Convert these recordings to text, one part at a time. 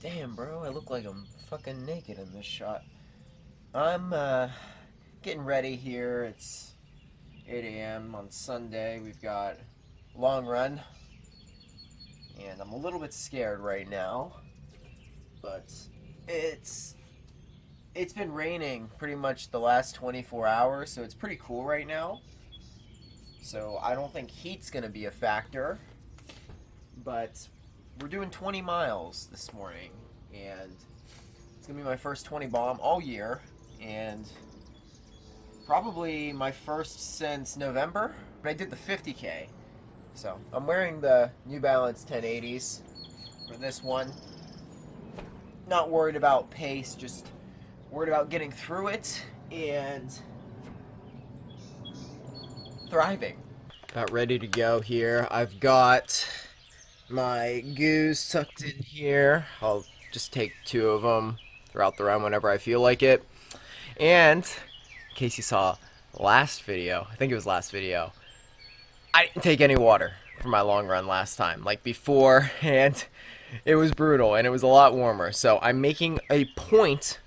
Damn, bro, I look like I'm fucking naked in this shot. I'm getting ready here. It's 8 a.m. on Sunday. We've got long run, and I'm a little bit scared right now, but it's it's been raining pretty much the last 24 hours, so it's pretty cool right now. So I don't think heat's gonna be a factor, but we're doing 20 miles this morning, and it's gonna be my first 20 bomb all year, and probably my first since November. I did the 50K, so I'm wearing the New Balance 1080s for this one. Not worried about pace, just worried about getting through it and thriving. About ready to go here. I've got my goose tucked in here. I'll just take 2 of them throughout the run whenever I feel like it. And in case you saw last video, I think it was last video, I didn't take any water for my long run last time. Like before, and it was brutal, and it was a lot warmer. So I'm making a point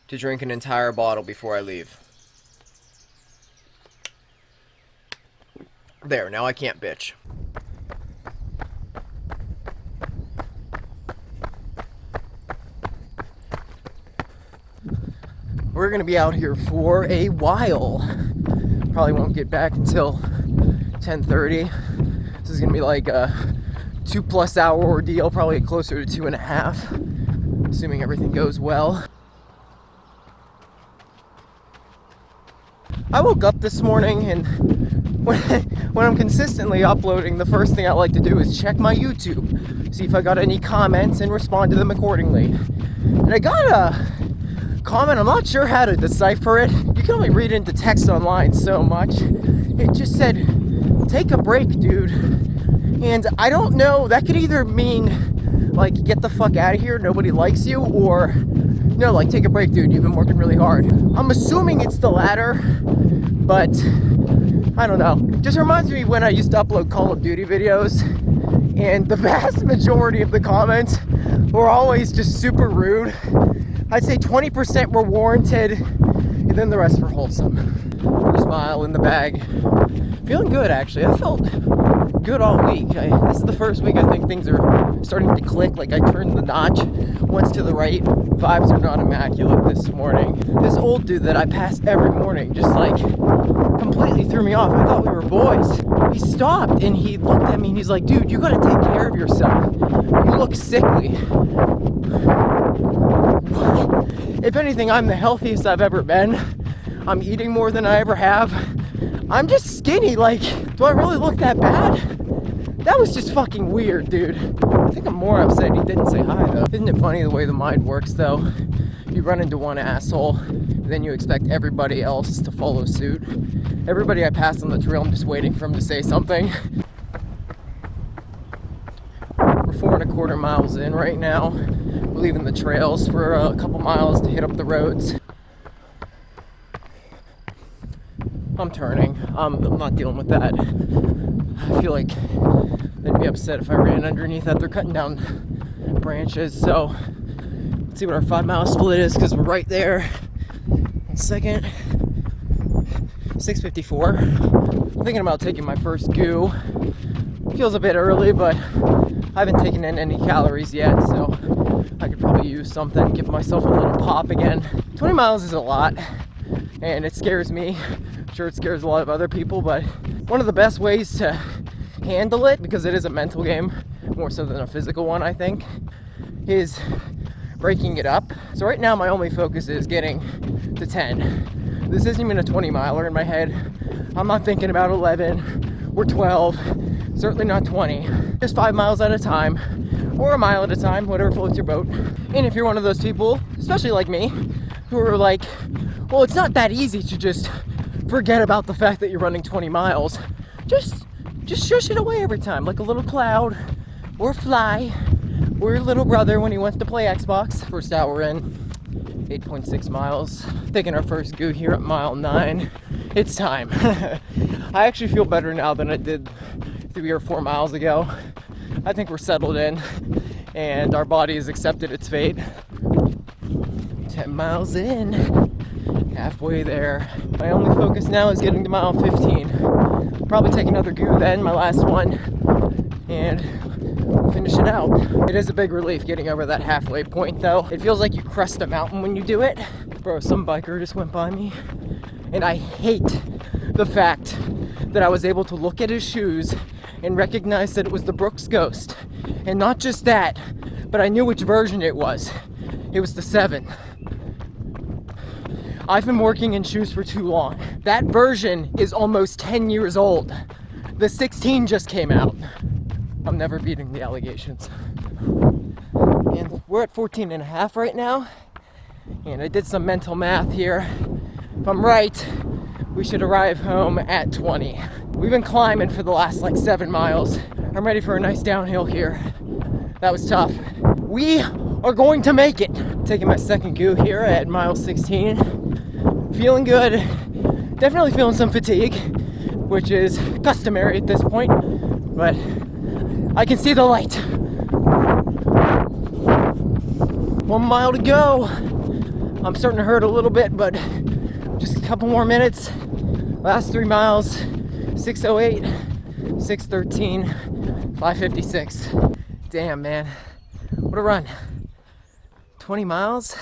to drink an entire bottle before I leave. There, now I can't bitch. We're gonna be out here for a while. Probably won't get back until 10:30. This is gonna be like a 2+ hour ordeal, probably closer to 2.5, assuming everything goes well. I woke up this morning, and when I'm consistently uploading, the first thing I like to do is check my YouTube, see if I got any comments and respond to them accordingly. And I got a comment, I'm not sure how to decipher it. You can only read into text online so much. It just said, "Take a break, dude." And I don't know, that could either mean like get the fuck out of here, nobody likes you, or no, like take a break, dude, you've been working really hard. I'm assuming it's the latter, but I don't know. Just reminds me when I used to upload Call of Duty videos, and the vast majority of the comments were always just super rude. I'd say 20% were warranted, and then the rest were wholesome. First mile in the bag. Feeling good, actually. I felt good all week. This is the first week I think things are starting to click. Like I turned the notch once to the right. Vibes are not immaculate this morning. This old dude that I pass every morning just like completely threw me off. I thought we were boys. He stopped and he looked at me and he's like, "Dude, you gotta take care of yourself. You look sickly." If anything, I'm the healthiest I've ever been. I'm eating more than I ever have. I'm just skinny. Like, do I really look that bad? That was just fucking weird, dude. I think I'm more upset he didn't say hi, though. Isn't it funny the way the mind works, though? You run into one asshole, and then you expect everybody else to follow suit. Everybody I pass on the trail, I'm just waiting for him to say something. We're 4.25 miles in right now. We're leaving the trails for a couple miles to hit up the roads. I'm turning. I'm not dealing with that. I feel like they'd be upset if I ran underneath that. They're cutting down branches, so let's see what our 5-mile split is, because we're right there. 1 second. 6:54. I'm thinking about taking my first goo. Feels a bit early, but I haven't taken in any calories yet, so I could probably use something, give myself a little pop again. 20 miles is a lot, and it scares me. I'm sure it scares a lot of other people, but one of the best ways to handle it, because it is a mental game more so than a physical one, I think, is breaking it up. So right now my only focus is getting to 10. This isn't even a 20 miler in my head. I'm not thinking about 11 or 12, certainly not 20. Just 5 miles at a time, or a mile at a time, whatever floats your boat. And if you're one of those people, especially like me, who are like, well, it's not that easy to just forget about the fact that you're running 20 miles. Just shush it away every time, like a little cloud, or fly, or your little brother when he wants to play Xbox. First hour in, 8.6 miles. Taking our first goo here at mile 9. It's time. I actually feel better now than I did 3 or 4 miles ago. I think we're settled in, and our body has accepted its fate. 10 miles in, halfway there. My only focus now is getting to mile 15. Probably take another goo then, my last one, and finish it out. It is a big relief getting over that halfway point though. It feels like you crest a mountain when you do it. Bro, some biker just went by me, and I hate the fact that I was able to look at his shoes and recognize that it was the Brooks Ghost. And not just that, but I knew which version it was. It was the 7. I've been working in shoes for too long. That version is almost 10 years old. The 16 just came out. I'm never beating the allegations. And we're at 14 and a half right now. And I did some mental math here. If I'm right, we should arrive home at 20. We've been climbing for the last like 7 miles. I'm ready for a nice downhill here. That was tough. We are going to make it. Taking my second goo here at mile 16. Feeling good. Definitely feeling some fatigue, which is customary at this point, but I can see the light. 1 mile to go. I'm starting to hurt a little bit, but just a couple more minutes. Last 3 miles, 6:08, 6:13, 5:56. Damn, man. What a run. 20 miles.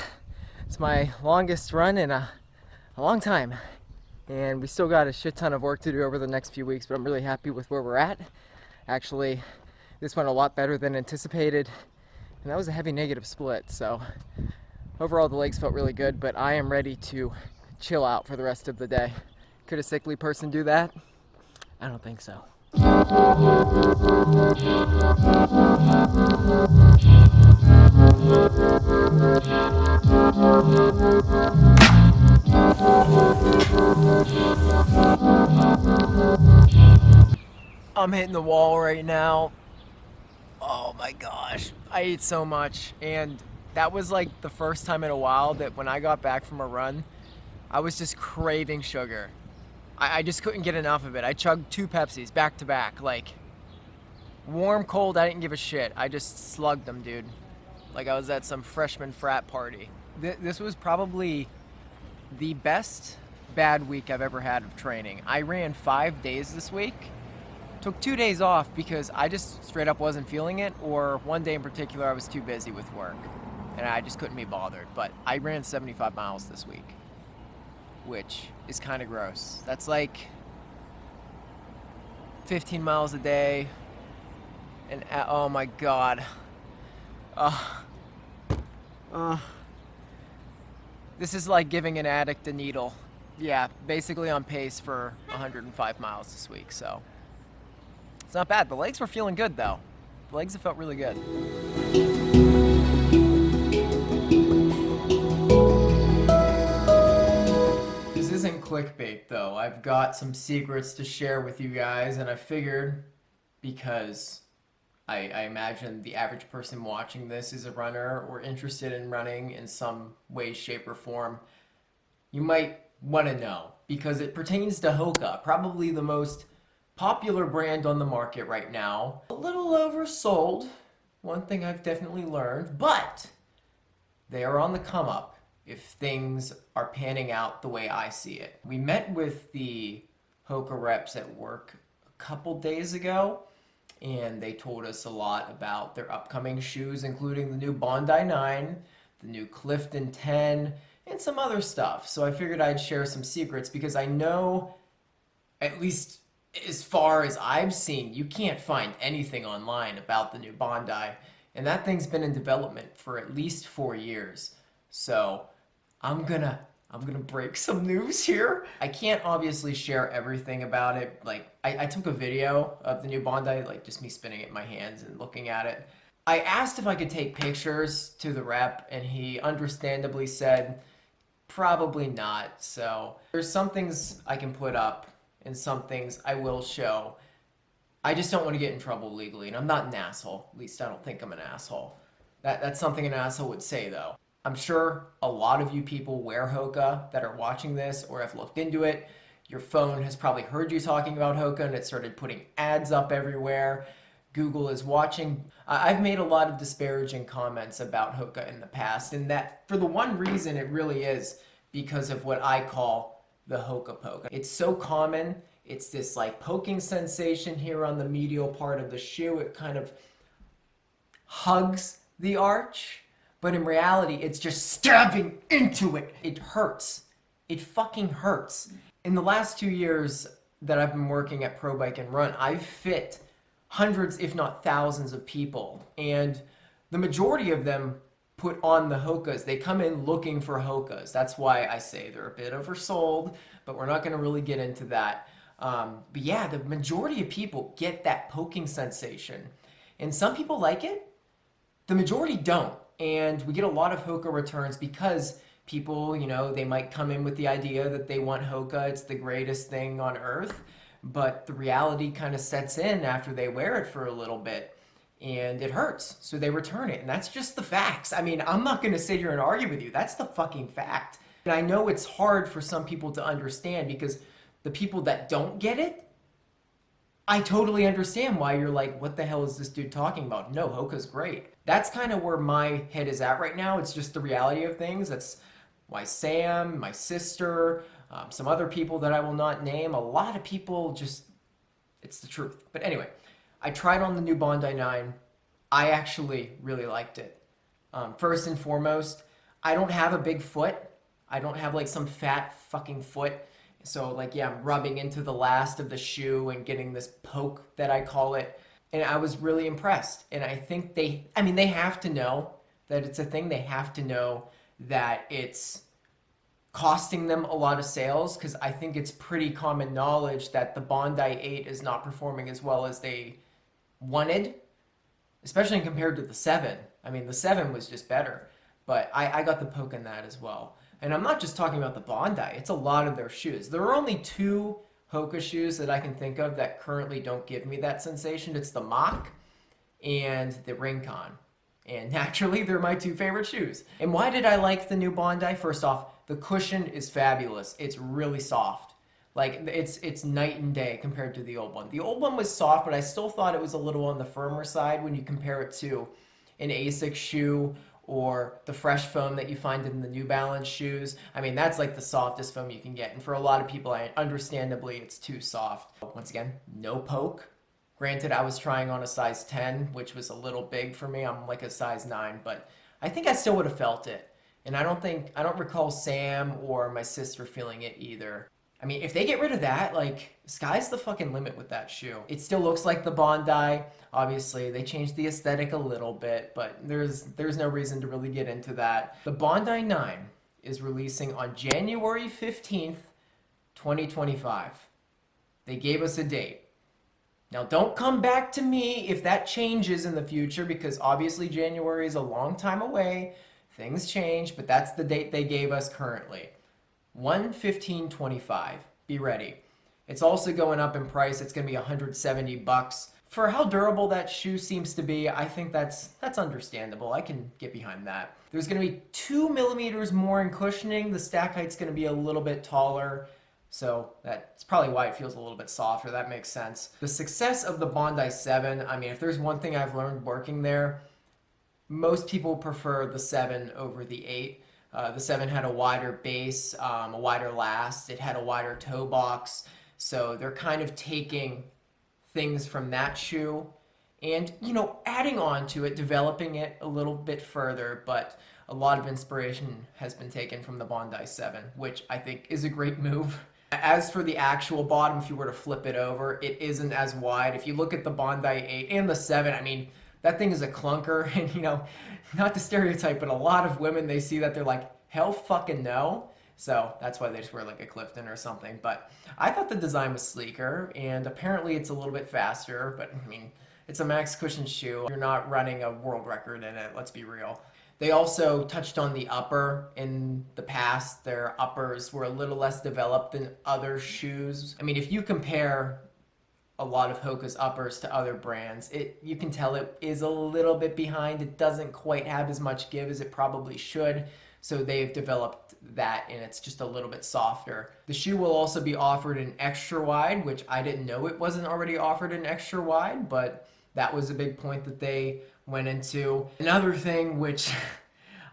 It's my longest run in a long time. And we still got a shit ton of work to do over the next few weeks, but I'm really happy with where we're at. Actually, this went a lot better than anticipated. And that was a heavy negative split, so overall the legs felt really good, but I am ready to chill out for the rest of the day. Could a sickly person do that? I don't think so. I'm hitting the wall right now. Oh my gosh, I ate so much, and that was like the first time in a while that when I got back from a run, I was just craving sugar. I just couldn't get enough of it. I chugged 2 Pepsis back to back, like warm, cold, I didn't give a shit. I just slugged them, dude. Like I was at some freshman frat party. This was probably the best bad week I've ever had of training. I ran 5 days this week. Took 2 days off because I just straight up wasn't feeling it, or one day in particular I was too busy with work and I just couldn't be bothered. But I ran 75 miles this week, which is kind of gross. That's like 15 miles a day, and oh my god. This is like giving an addict a needle. Yeah, basically on pace for 105 miles this week, so it's not bad. The legs were feeling good though. The legs have felt really good. This isn't clickbait though. I've got some secrets to share with you guys, and I figured, because I imagine the average person watching this is a runner or interested in running in some way, shape, or form, you might want to know, because it pertains to Hoka, probably the most popular brand on the market right now. A little oversold, one thing I've definitely learned, but they are on the come up if things are panning out the way I see it. We met with the Hoka reps at work a couple days ago, and they told us a lot about their upcoming shoes, including the new Bondi 9, the new Clifton 10, and some other stuff. So I figured I'd share some secrets, because I know, at least as far as I've seen, you can't find anything online about the new Bondi, and that thing's been in development for at least 4 years. So I'm gonna break some news here. I can't obviously share everything about it. Like I took a video of the new Bondi, like just me spinning it in my hands and looking at it. I asked if I could take pictures to the rep, and he understandably said probably not. So there's some things I can put up and some things I will show. I just don't want to get in trouble legally, and I'm not an asshole. At least I don't think I'm an asshole. That's something an asshole would say though. I'm sure a lot of you people wear Hoka that are watching this or have looked into it. Your phone has probably heard you talking about Hoka, and it started putting ads up everywhere. Google is watching. I've made a lot of disparaging comments about Hoka in the past, and that for the one reason it really is because of what I call the Hoka poke. It's so common. It's this like poking sensation here on the medial part of the shoe. It kind of hugs the arch, but in reality, it's just stabbing into it. It hurts. It fucking hurts. In the last 2 years that I've been working at Pro Bike and Run, I've fit hundreds, if not thousands of people. And the majority of them put on the Hokas. They come in looking for Hokas. That's why I say they're a bit oversold, but we're not going to really get into that. But yeah, the majority of people get that poking sensation. And some people like it. The majority don't. And we get a lot of Hoka returns because people, you know, they might come in with the idea that they want Hoka. It's the greatest thing on earth. But the reality kind of sets in after they wear it for a little bit. And it hurts. So they return it. And that's just the facts. I mean, I'm not going to sit here and argue with you. That's the fucking fact. And I know it's hard for some people to understand because the people that don't get it, I totally understand why you're like, what the hell is this dude talking about? No, Hoka's great. That's kind of where my head is at right now. It's just the reality of things. That's why Sam, my sister, some other people that I will not name, a lot of people just, it's the truth. But anyway, I tried on the new Bondi 9. I actually really liked it. First and foremost, I don't have a big foot. I don't have like some fat fucking foot. So like, yeah, I'm rubbing into the last of the shoe and getting this poke that I call it. And I was really impressed. And I think they have to know that it's a thing. They have to know that it's costing them a lot of sales because I think it's pretty common knowledge that the Bondi 8 is not performing as well as they wanted, especially compared to the 7. I mean, the 7 was just better, but I got the poke in that as well. And I'm not just talking about the Bondi, it's a lot of their shoes. There are only 2 Hoka shoes that I can think of that currently don't give me that sensation. It's the Mach and the Rincon. And naturally, they're my 2 favorite shoes. And why did I like the new Bondi? First off, the cushion is fabulous. It's really soft. Like, it's night and day compared to the old one. The old one was soft, but I still thought it was a little on the firmer side when you compare it to an Asics shoe or the fresh foam that you find in the New Balance shoes. I mean, that's like the softest foam you can get. And for a lot of people, understandably, it's too soft. Once again, no poke. Granted, I was trying on a size 10, which was a little big for me. I'm like a size 9, but I think I still would have felt it. And I don't recall Sam or my sister feeling it either. I mean, if they get rid of that, like, sky's the fucking limit with that shoe. It still looks like the Bondi. Obviously, they changed the aesthetic a little bit, but there's no reason to really get into that. The Bondi 9 is releasing on January 15th, 2025. They gave us a date. Now, don't come back to me if that changes in the future, because obviously January is a long time away. Things change, but that's the date they gave us currently. 1/15/25. Be ready. It's also going up in price. It's going to be $170. For how durable that shoe seems to be, I think that's understandable. I can get behind that. There's going to be 2 millimeters more in cushioning. The stack height's going to be a little bit taller. So that's probably why it feels a little bit softer. That makes sense. The success of the Bondi 7, I mean, if there's one thing I've learned working there, most people prefer the 7 over the 8. The 7 had a wider base, a wider last. It had a wider toe box. So they're kind of taking things from that shoe and, you know, adding on to it, developing it a little bit further. But a lot of inspiration has been taken from the Bondi 7, which I think is a great move. As for the actual bottom, if you were to flip it over, it isn't as wide. If you look at the Bondi 8 and the 7, I mean, that thing is a clunker. And, you know, not to stereotype, but a lot of women, they see that, they're like, hell fucking no. So that's why they just wear like a Clifton or something. But I thought the design was sleeker, and apparently it's a little bit faster. But, I mean, it's a max cushion shoe. You're not running a world record in it, let's be real. They also touched on the upper. In the past, their uppers were a little less developed than other shoes. I mean, if you compare a lot of Hoka's uppers to other brands, you can tell it is a little bit behind. It doesn't quite have as much give as it probably should. So they've developed that, and it's just a little bit softer. The shoe will also be offered in extra wide, which I didn't know it wasn't already offered in extra wide, but That was a big point that they went into. Another thing which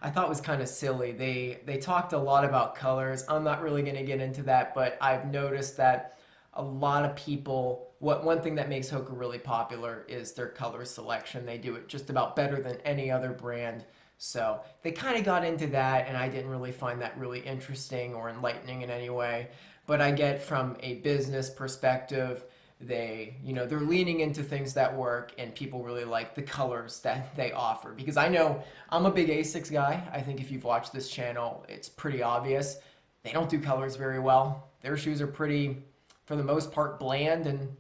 I thought was kind of silly, they talked a lot about colors. I'm not really going to get into that, but I've noticed that a lot of people, one thing that makes Hoka really popular is their color selection. They do it just about better than any other brand. So they kind of got into that, and I didn't really find that really interesting or enlightening in any way. But I get from a business perspective, they're leaning into things that work, and people really like the colors that they offer. Because I know I'm a big Asics guy. I think if you've watched this channel, it's pretty obvious. They don't do colors very well. Their shoes are pretty, for the most part, bland and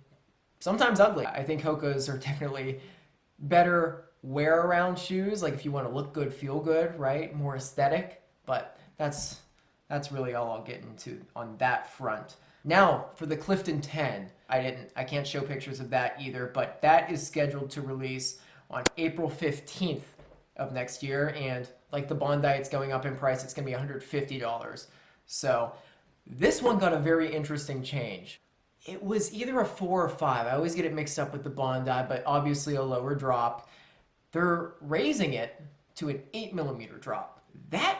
sometimes ugly. I think Hoka's are definitely better wear around shoes, like if you want to look good, feel good, right? More aesthetic, but that's really all I'll get into on that front. Now, for the Clifton 10, I can't show pictures of that either, but that is scheduled to release on April 15th of next year, and like the Bondi, it's going up in price. It's going to be $150. So this one got a very interesting change. It was either a 4 or 5. I always get it mixed up with the Bondi, but obviously a lower drop. They're raising it to an 8mm drop. That,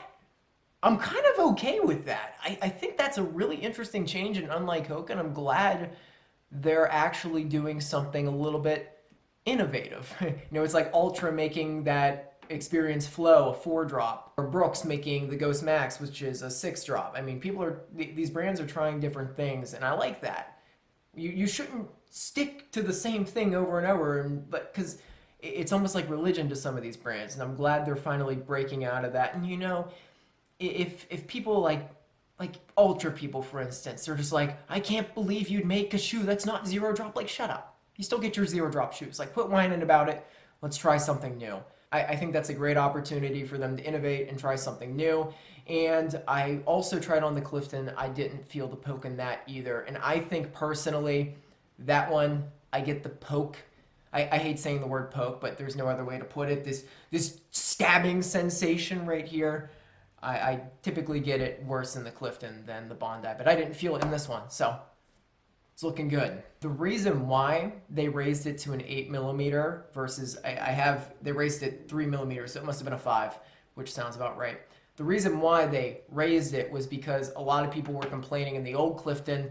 I'm kind of okay with that. I think that's a really interesting change and unlike Hoka, and I'm glad they're actually doing something a little bit innovative. It's like Ultra making that Experience Flow a 4 drop, or Brooks making the Ghost Max, which is a 6 drop. I mean, these brands are trying different things, and I like that. You shouldn't stick to the same thing over and over, but because it's almost like religion to some of these brands, and I'm glad they're finally breaking out of that. And if people like Ultra people, for instance, they're just like, I can't believe you'd make a shoe that's not 0 drop. Like, shut up. You still get your 0 drop shoes. Like, quit whining about it. Let's try something new. I think that's a great opportunity for them to innovate and try something new. And I also tried on the Clifton. I didn't feel the poke in that either. And I think personally, that one, I get the poke. I hate saying the word poke, but there's no other way to put it. This stabbing sensation right here, I typically get it worse in the Clifton than the Bondi, but I didn't feel it in this one, so it's looking good. The reason why they raised it to an 8mm versus they raised it 3mm, so it must have been a 5, which sounds about right. The reason why they raised it was because a lot of people were complaining in the old Clifton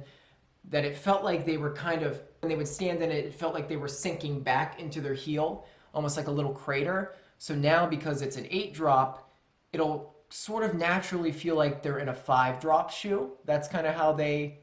that it felt like they were kind of, when they would stand in it, it felt like they were sinking back into their heel, almost like a little crater. So now, because it's an 8 drop, it'll sort of naturally feel like they're in a 5 drop shoe. That's kind of how they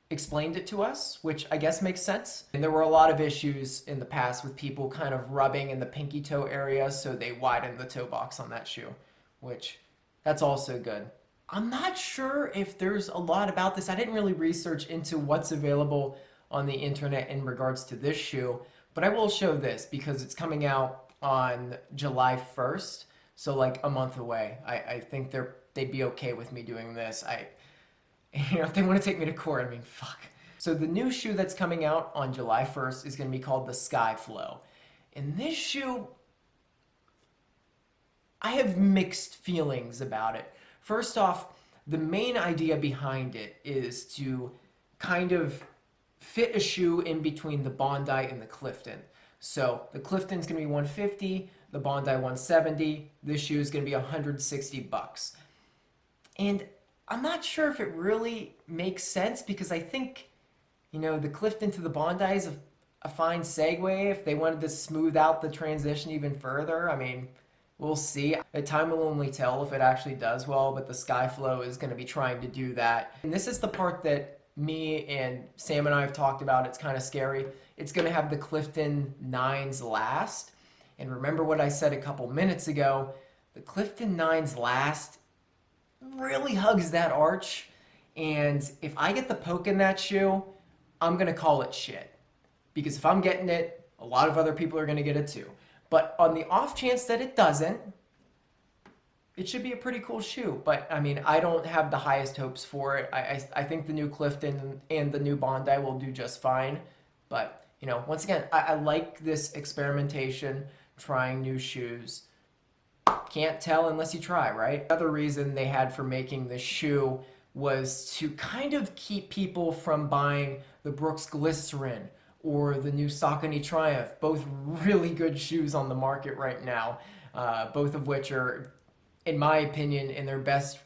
explained it to us, which I guess makes sense. And there were a lot of issues in the past with people kind of rubbing in the pinky toe area, so they widened the toe box on that shoe, which that's also good. I'm not sure if there's a lot about this. I didn't really research into what's available on the internet in regards to this shoe, but I will show this because it's coming out on July 1st, so like a month away. I think they'd be okay with me doing this. If they want to take me to court, I mean, fuck. So the new shoe that's coming out on July 1st is going to be called the Skyflow. And this shoe, I have mixed feelings about it. First off, the main idea behind it is to kind of fit a shoe in between the Bondi and the Clifton. So the Clifton's going to be $150, the Bondi $170. This shoe is going to be $160. And I'm not sure if it really makes sense because I think, the Clifton to the Bondi is a fine segue if they wanted to smooth out the transition even further. I mean, we'll see. The time will only tell if it actually does well, but the Skyflow is going to be trying to do that. And this is the part that me and Sam and I have talked about. It's kind of scary. It's going to have the Clifton 9s last. And remember what I said a couple minutes ago, the Clifton 9s last really hugs that arch. And if I get the poke in that shoe, I'm going to call it shit. Because if I'm getting it, a lot of other people are going to get it too. But on the off chance that it doesn't, it should be a pretty cool shoe. But I mean, I don't have the highest hopes for it. I think the new Clifton and the new Bondi will do just fine. But, once again, I like this experimentation, trying new shoes. Can't tell unless you try, right? Another reason they had for making this shoe was to kind of keep people from buying the Brooks Glycerin or the new Saucony Triumph. Both really good shoes on the market right now, both of which are, in my opinion, in their best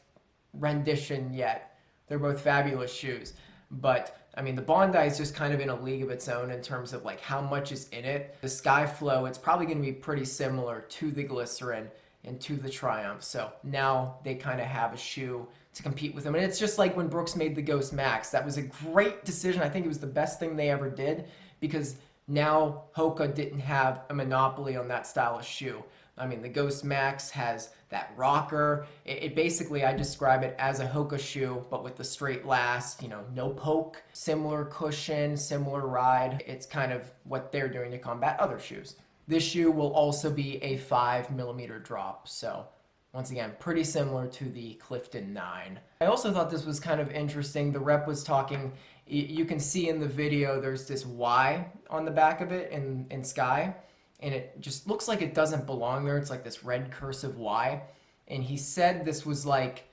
rendition yet. They're both fabulous shoes. But I mean, the Bondi is just kind of in a league of its own in terms of like how much is in it. The Skyflow, it's probably going to be pretty similar to the Glycerin and to the Triumph. So now they kind of have a shoe to compete with them. And it's just like when Brooks made the Ghost Max. That was a great decision. I think it was the best thing they ever did, because now Hoka didn't have a monopoly on that style of shoe. I mean, the Ghost Max has that rocker. It basically, I describe it as a Hoka shoe, but with the straight last, you know, no poke, similar cushion, similar ride. It's kind of what they're doing to combat other shoes. This shoe will also be a 5mm drop. So once again, pretty similar to the Clifton 9. I also thought this was kind of interesting. The rep was talking, you can see in the video, there's this Y on the back of it in Sky. And it just looks like it doesn't belong there. It's like this red cursive Y. And he said this was like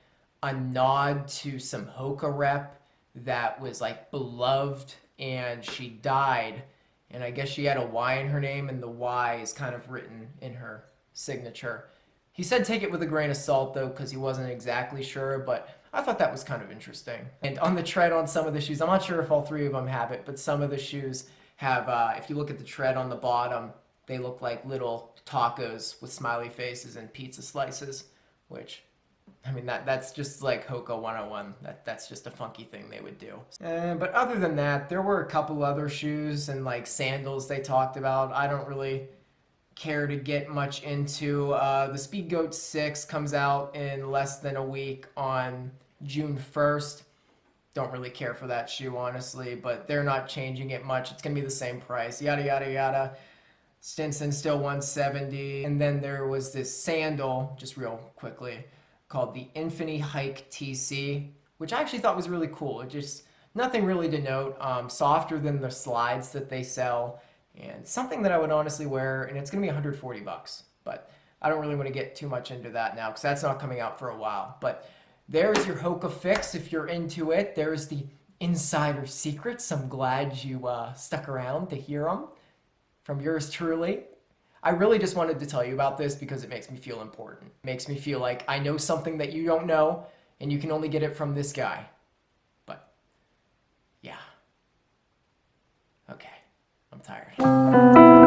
a nod to some Hoka rep that was like beloved and she died. And I guess she had a Y in her name, and the Y is kind of written in her signature. He said take it with a grain of salt though, because he wasn't exactly sure, but I thought that was kind of interesting. And on the tread on some of the shoes, I'm not sure if all three of them have it, but some of the shoes have, if you look at the tread on the bottom, they look like little tacos with smiley faces and pizza slices, which, I mean, that's just like Hoka 101. That's just a funky thing they would do. But other than that, there were a couple other shoes and like sandals they talked about. I don't really care to get much into. The Speed Goat 6 comes out in less than a week on June 1st. Don't really care for that shoe, honestly, but they're not changing it much. It's going to be the same price, yada, yada, yada. Stinson still 170. And then there was this sandal, just real quickly, called the Infinity Hike TC, which I actually thought was really cool. It just, nothing really to note. Softer than the slides that they sell, and something that I would honestly wear, and it's going to be $140. But I don't really want to get too much into that now, because that's not coming out for a while. But there's your Hoka fix if you're into it. There's the insider secrets. I'm glad you stuck around to hear them from yours truly. I really just wanted to tell you about this because it makes me feel important. It makes me feel like I know something that you don't know, and you can only get it from this guy. But yeah. Okay, I'm tired.